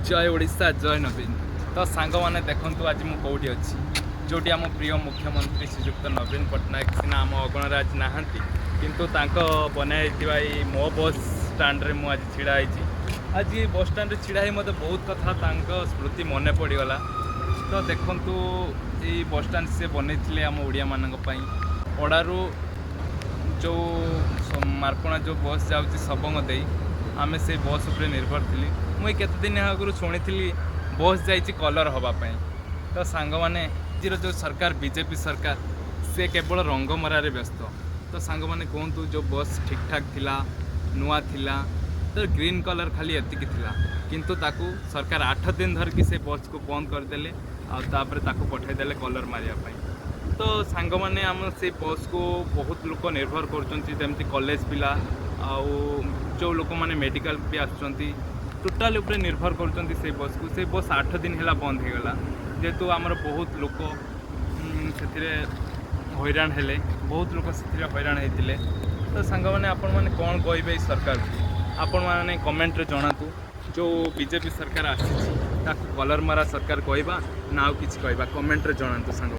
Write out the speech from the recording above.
जय ओडिशा जय नवीन। तो सांग मैंने देखु आज मुझे कौटी अच्छी जोटी आम प्रिय मुख्यमंत्री श्रीजुक्त नवीन पट्टनायक सीना आम अगणराज नहांती किंतु बनाई मो बस स्टाण्ड आज छिड़ा आज बस स्टाण्ड छिड़ा मत बहुत कथा स्मृति मन पड़गला। तो देखु ये बस स्टाण्ड से बनई आम ओडिया मानी ओडारू जो मार्कणा जो बस जाऊँगी सबंग दे आमे से बस उपरे निर्भर थी। मुई केते दिन आगु शुणी बस जाइए कलर हवापाई। तो सांग मैंने जो सरकार बीजेपी सरकार से केवल रंग मरारे व्यस्त। तो सांग मैंने कहतु जो बस ठीक ठाक थिला नुआ थिला तो ग्रीन कलर खाली एतिकी थिला किंतु ताकू सरकार 8 दिन धरिकी से बस को बंद करदेले आउे पठेदेले कलर मारियापाई। तो सांग मैंने आम से बस को बहुत लोग निर्भर करमती कॉलेज पिला आउ जो लोक मैंने मेडिकल भी आसुँच टोटाल उपरे निर्भर कर से बस को। से बस 8 दिन है बंद हो गला जेहेतु आमर बहुत लोक से हैरान हेले बहुत लोग से हैरान होते। तो सांग मैंने आपण मैंने कौन कहे सरकार आपण मैंने कमेंट रे जनातु जो बीजेपी सरकार आसी कलर मारा सरकार कहवा ना कि कमेंट रे जनातु सांग।